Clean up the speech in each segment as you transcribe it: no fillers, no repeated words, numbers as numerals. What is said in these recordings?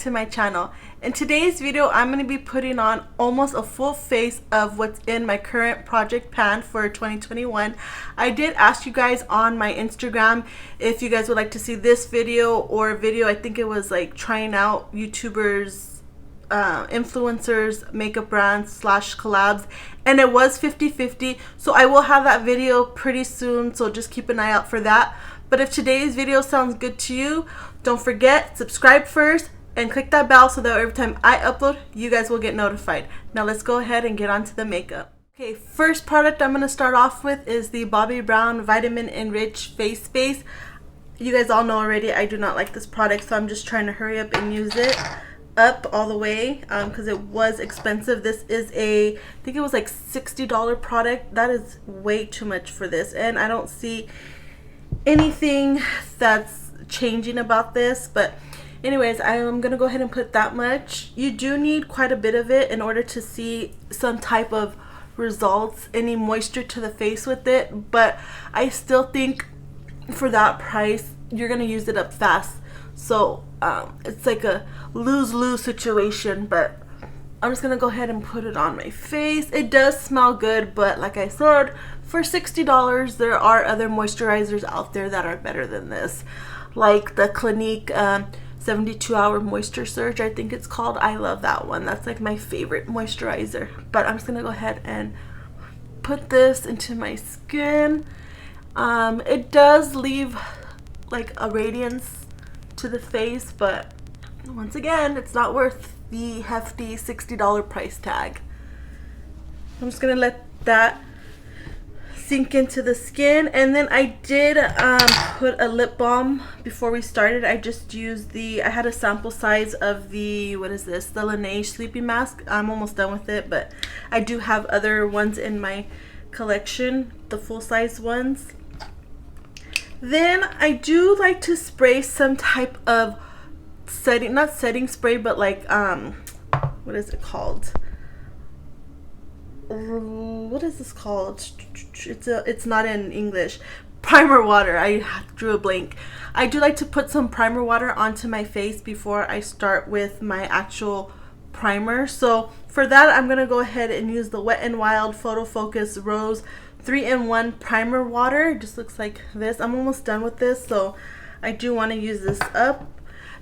to my channel. In today's video, I'm going to be putting on almost a full face of what's in my current project pan for 2021. I did ask you guys on my Instagram if you guys would like to see this video or a video, I think it was like trying out YouTubers, influencers, makeup brands / collabs, and it was 50-50, so I will have that video pretty soon, so just keep an eye out for that. But if today's video sounds good to you, don't forget, subscribe first and click that bell so that every time I upload, you guys will get notified. Now let's go ahead and get on to the makeup. Okay, first product I'm going to start off with is the Bobbi Brown Vitamin Enriched Face Base. You guys all know already I do not like this product, so I'm just trying to hurry up and use it up all the way because it was expensive. This is I think it was like $60 product. That is way too much for this, and I don't see anything that's changing about this. But anyways, I'm gonna go ahead and put that much. You do need quite a bit of it in order to see some type of results, any moisture to the face with it, but I still think for that price you're gonna use it up fast. So it's like a lose-lose situation, but I'm just gonna go ahead and put it on my face. It does smell good, but like I said, for $60 there are other moisturizers out there that are better than this, like the Clinique 72-hour moisture surge, I think it's called. I love that one. That's like my favorite moisturizer. But I'm just gonna go ahead and put this into my skin. It does leave like a radiance to the face, but once again, it's not worth the hefty $60 price tag. I'm just gonna let that sink into the skin, and then I did put a lip balm before we started. I just used I had a sample size of the, what is this, the Laneige Sleeping Mask. I'm almost done with it, but I do have other ones in my collection, the full-size ones. Then I do like to spray some type of setting, not setting spray, but like what is it called? What is this called? It's not in English. Primer water. I drew a blank. I do like to put some primer water onto my face before I start with my actual primer. So for that, I'm gonna go ahead and use the Wet n Wild Photo Focus Rose 3-in-1 primer water. It just looks like this. I'm almost done with this, so I do want to use this up.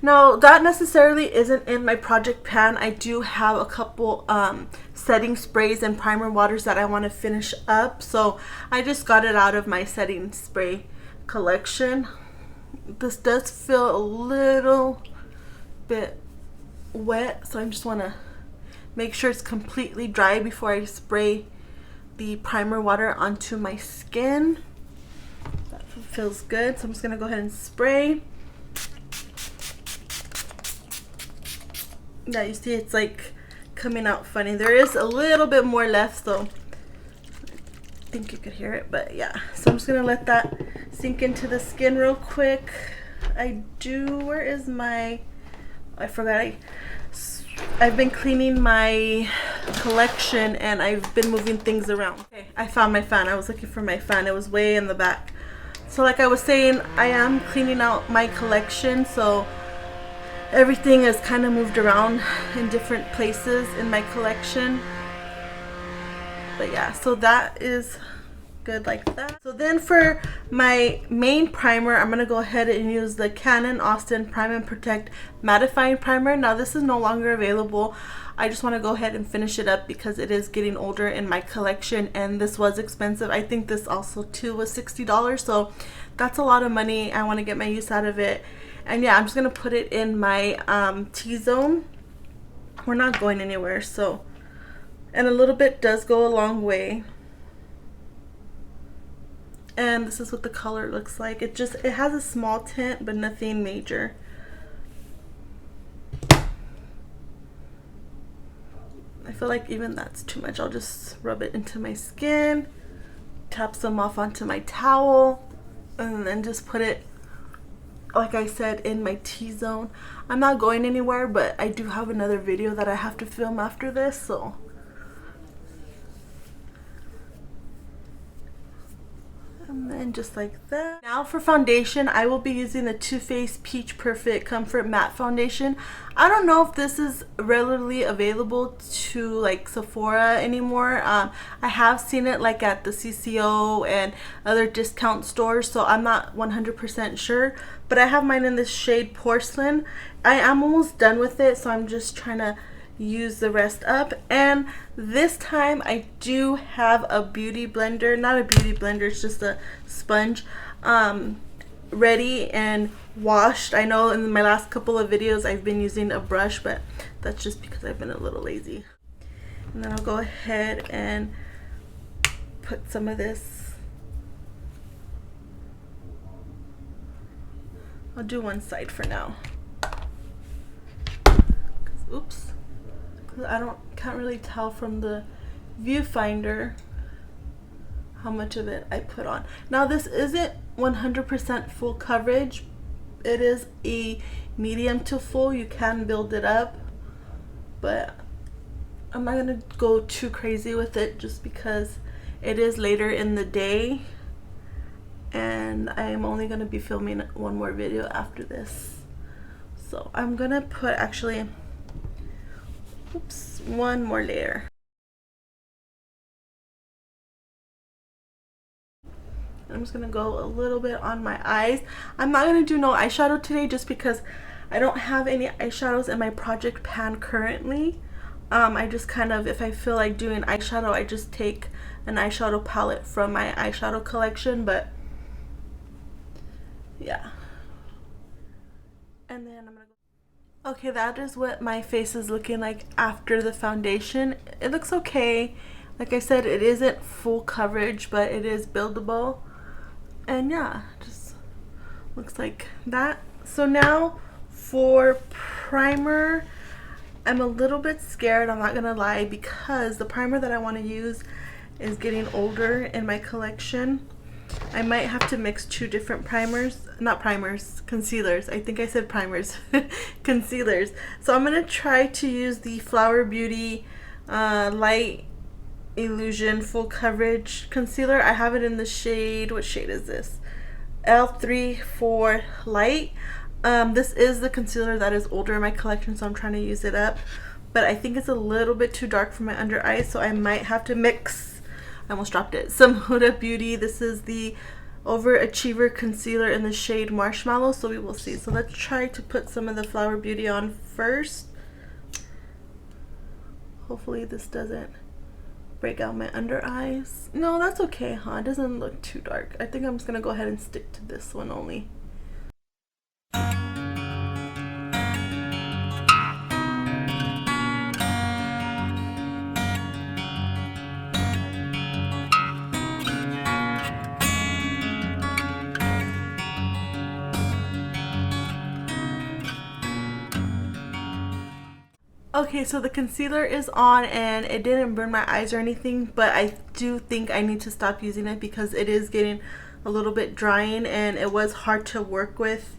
Now, that necessarily isn't in my project pan. I do have a couple setting sprays and primer waters that I want to finish up, so I just got it out of my setting spray collection. This does feel a little bit wet, so I just want to make sure it's completely dry before I spray the primer water onto my skin. That feels good, so I'm just going to go ahead and spray. Yeah, you see it's like coming out funny. There is a little bit more left, so I think you could hear it, but yeah. So I'm just gonna let that sink into the skin real quick. Where is my, I forgot, I've been cleaning my collection and I've been moving things around. Okay, I found my fan. I was looking for my fan. It was way in the back. So like I was saying, I am cleaning out my collection, so everything is kind of moved around in different places in my collection. But yeah, so that is good like that. So then for my main primer, I'm going to go ahead and use the Canon Austin Prime and Protect Mattifying Primer. Now this is no longer available. I just want to go ahead and finish it up because it is getting older in my collection, and this was expensive. I think this also too was $60, so that's a lot of money. I want to get my use out of it. And yeah, I'm just gonna put it in my T-zone. We're not going anywhere, so, and a little bit does go a long way. And this is what the color looks like. It has a small tint, but nothing major. I feel like even that's too much. I'll just rub it into my skin, tap some off onto my towel, and then just put it, like I said, in my T-zone. I'm not going anywhere, but I do have another video that I have to film after this, so. And then And just like that. Now for foundation, I will be using the Too Faced Peach Perfect Comfort Matte Foundation. I don't know if this is readily available to like Sephora anymore. I have seen it like at the CCO and other discount stores, so I'm not 100% sure. But I have mine in this shade Porcelain. I am almost done with it, so I'm just trying to use the rest up. And this time I do have a beauty blender, not a beauty blender, it's just a sponge, ready and washed. I know in my last couple of videos I've been using a brush, but that's just because I've been a little lazy. And then I'll go ahead and put some of this. I'll do one side for now. Oops. I can't really tell from the viewfinder how much of it I put on. Now this isn't 100% full coverage. It is a medium to full. You can build it up, but I'm not gonna go too crazy with it just because it is later in the day and I'm only gonna be filming one more video after this. So I'm gonna put actually one more layer. I'm just gonna go a little bit on my eyes. I'm not gonna do no eyeshadow today just because I don't have any eyeshadows in my project pan currently. I just kind of, if I feel like doing eyeshadow, I just take an eyeshadow palette from my eyeshadow collection, but yeah. And then I'm gonna go. Okay, that is what my face is looking like after the foundation. It looks okay. Like I said, it isn't full coverage, but it is buildable. And yeah, just looks like that. So now for primer, I'm a little bit scared, I'm not gonna lie, because the primer that I want to use is getting older in my collection. I might have to mix two different primers, not primers, concealers. I think I said primers. Concealers. So I'm going to try to use the Flower Beauty Light Illusion Full Coverage Concealer. I have it in the shade, what shade is this? L34 Light. This is the concealer that is older in my collection, so I'm trying to use it up. But I think it's a little bit too dark for my under eyes, so I might have to mix, I almost dropped it, some Huda Beauty. This is the Overachiever Concealer in the shade Marshmallow, so we will see. So let's try to put some of the Flower Beauty on first. Hopefully this doesn't break out my under eyes. No, that's okay, huh? It doesn't look too dark. I think I'm just gonna go ahead and stick to this one only. Okay, so the concealer is on and it didn't burn my eyes or anything, but I do think I need to stop using it because it is getting a little bit drying and it was hard to work with.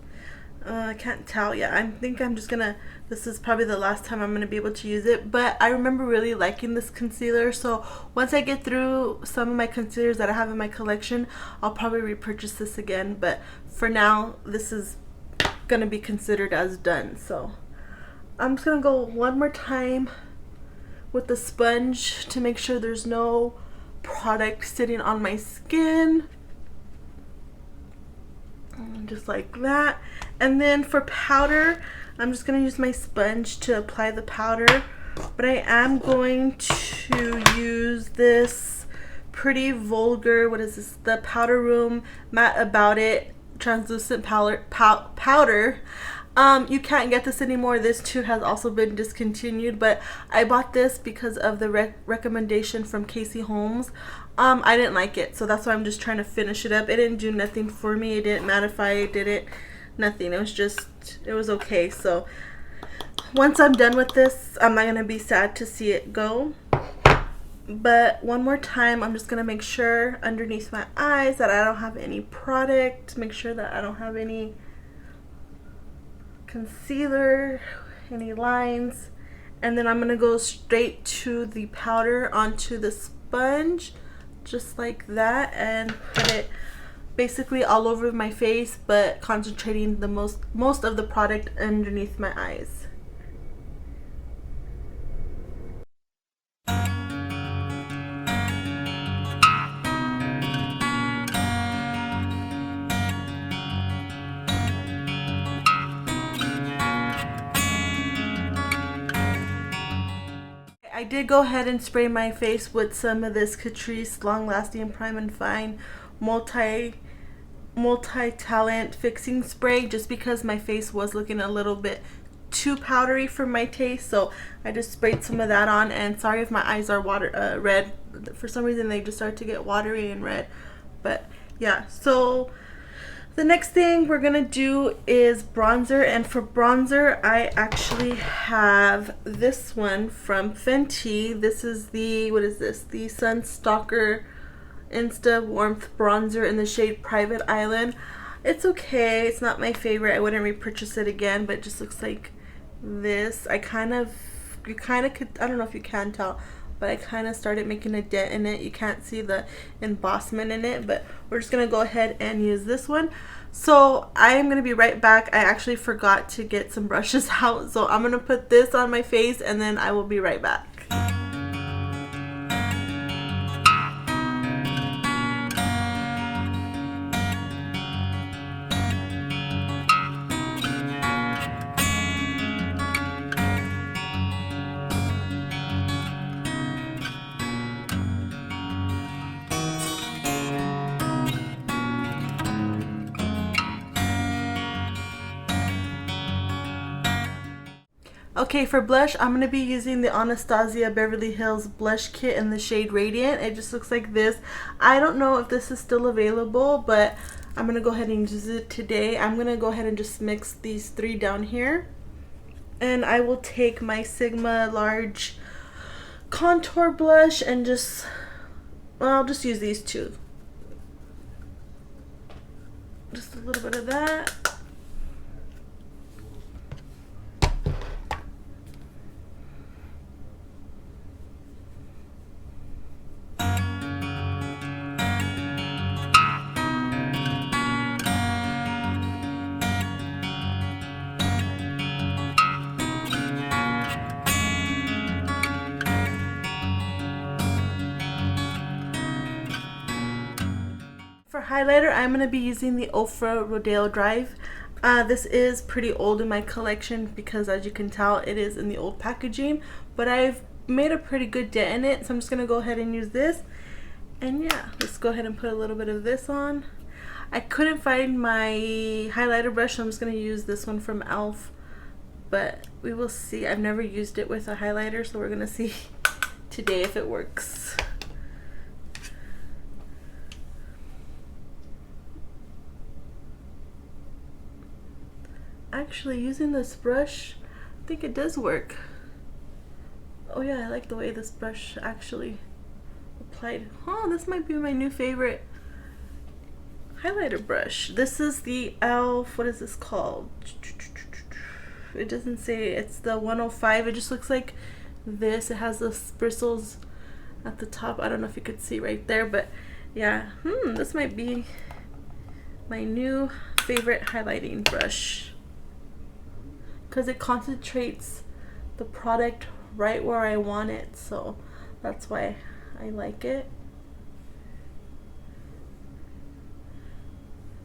I can't tell. Yeah, I think I'm just gonna, this is probably the last time I'm gonna be able to use it, but I remember really liking this concealer, so once I get through some of my concealers that I have in my collection, I'll probably repurchase this again, but for now this is gonna be considered as done. So I'm just gonna go one more time with the sponge to make sure there's no product sitting on my skin. And just like that. And then for powder, I'm just gonna use my sponge to apply the powder, but I am going to use this Pretty Vulgar, what is this, the Powder Room Matte About It translucent powder. You can't get this anymore. This too has also been discontinued, but I bought this because of the recommendation from Casey Holmes. I didn't like it, so that's why I'm just trying to finish it up. It didn't do nothing for me. It didn't mattify. It didn't nothing. It was just, it was okay. So once I'm done with this, I'm not gonna be sad to see it go. But one more time, I'm just gonna make sure underneath my eyes that I don't have any product. Make sure that I don't have any concealer, any lines, and then I'm gonna go straight to the powder onto the sponge just like that and put it basically all over my face, but concentrating the most of the product underneath my eyes. I did go ahead and spray my face with some of this Catrice Long Lasting Prime and Fine multi-talent fixing spray, just because my face was looking a little bit too powdery for my taste. So I just sprayed some of that on, and sorry if my eyes are red. For some reason they just start to get watery and red. But yeah, so the next thing we're gonna do is bronzer, and for bronzer I actually have this one from Fenty. This is the, what is this? The Sunstalker Insta Warmth Bronzer in the shade Private Island. It's okay, it's not my favorite. I wouldn't repurchase it again, but it just looks like this. You kind of could, I don't know if you can tell, but I kind of started making a dent in it. You can't see the embossment in it, but we're just gonna go ahead and use this one. So I am gonna be right back. I actually forgot to get some brushes out, so I'm gonna put this on my face and then I will be right back. Okay, for blush, I'm going to be using the Anastasia Beverly Hills Blush Kit in the shade Radiant. It just looks like this. I don't know if this is still available, but I'm going to go ahead and use it today. I'm going to go ahead and just mix these three down here. And I will take my Sigma Large Contour Blush and just, well, I'll just use these two. Just a little bit of that. For highlighter, I'm going to be using the Ofra Rodeo Drive. This is pretty old in my collection because, as you can tell, it is in the old packaging, but I've made a pretty good dent in it, so I'm just going to go ahead and use this. And yeah, let's go ahead and put a little bit of this on. I couldn't find my highlighter brush, so I'm just going to use this one from e.l.f. But we will see. I've never used it with a highlighter, so we're going to see today if it works. Actually, using this brush, I think it does work. Oh yeah, I like the way this brush actually applied. Oh, this might be my new favorite highlighter brush. This is the e.l.f. What is this called? It doesn't say. It's the 105. It just looks like this. It has the bristles at the top. I don't know if you could see right there, but yeah. This might be my new favorite highlighting brush, because it concentrates the product right where I want it, so that's why I like it.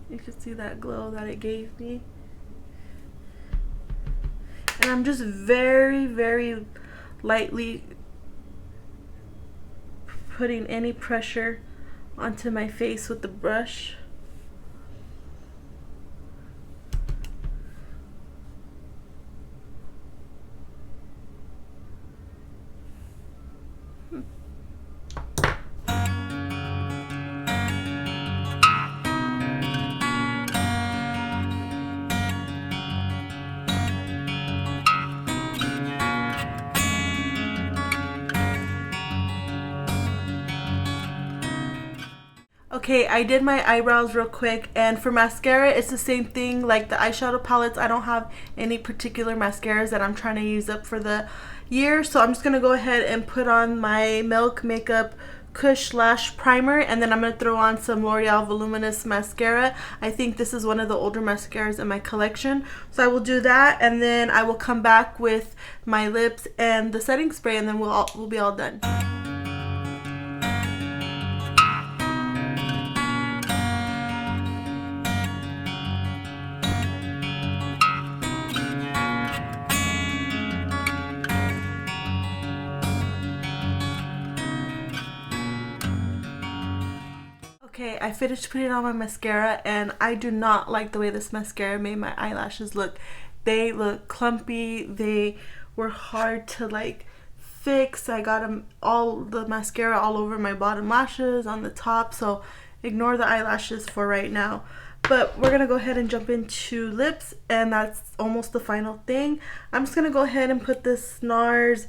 You can see that glow that it gave me. And I'm just very, very lightly putting any pressure onto my face with the brush. Okay, I did my eyebrows real quick, and for mascara, it's the same thing like the eyeshadow palettes. I don't have any particular mascaras that I'm trying to use up for the year, so I'm just going to go ahead and put on my Milk Makeup Kush Lash Primer, and then I'm going to throw on some L'Oreal Voluminous Mascara. I think this is one of the older mascaras in my collection, so I will do that, and then I will come back with my lips and the setting spray, and then we'll be all done. Okay, I finished putting on my mascara, and I do not like the way this mascara made my eyelashes look. They look clumpy. They were hard to like fix. I got the mascara all over my bottom lashes, on the top, so ignore the eyelashes for right now. But we're gonna go ahead and jump into lips, and that's almost the final thing. I'm just gonna go ahead and put this NARS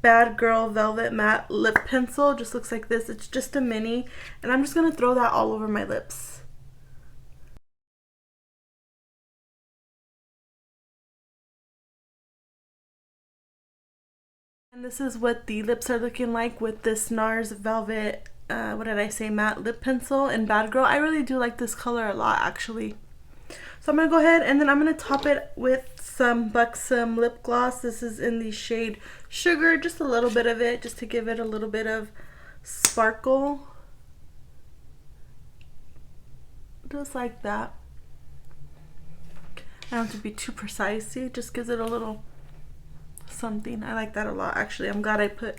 Bad Girl Velvet Matte Lip Pencil. Just looks like this. It's just a mini, and I'm just gonna throw that all over my lips. And this is what the lips are looking like with this NARS Velvet matte lip pencil in Bad Girl. I really do like this color a lot, actually. So I'm going to go ahead, and then I'm going to top it with some Buxom lip gloss. This is in the shade Sugar, just a little bit of it, just to give it a little bit of sparkle. Just like that. I don't have to be too precise. See, it just gives it a little something. I like that a lot, actually. I'm glad I put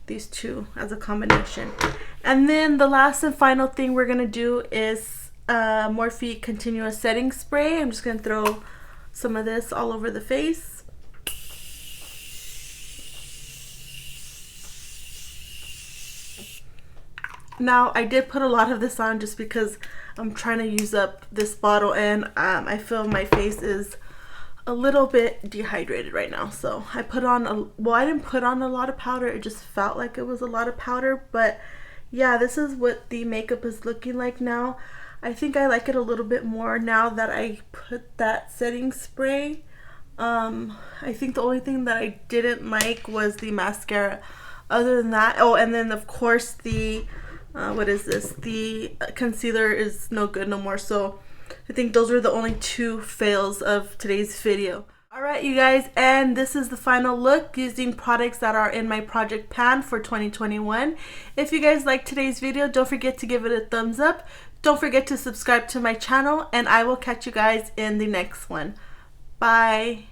these two as a combination. And then the last and final thing we're going to do is Morphe Continuous Setting Spray. I'm just going to throw some of this all over the face. Now, I did put a lot of this on just because I'm trying to use up this bottle, and I feel my face is a little bit dehydrated right now. So I put on I didn't put on a lot of powder. It just felt like it was a lot of powder. But yeah, this is what the makeup is looking like now. I think I like it a little bit more now that I put that setting spray. I think the only thing that I didn't like was the mascara. Other than that, oh, and then of course the what is this? The concealer is no good no more. So I think those were the only two fails of today's video. Alright, you guys, and this is the final look using products that are in my project pan for 2021. If you guys liked today's video, don't forget to give it a thumbs up. Don't forget to subscribe to my channel, and I will catch you guys in the next one. Bye.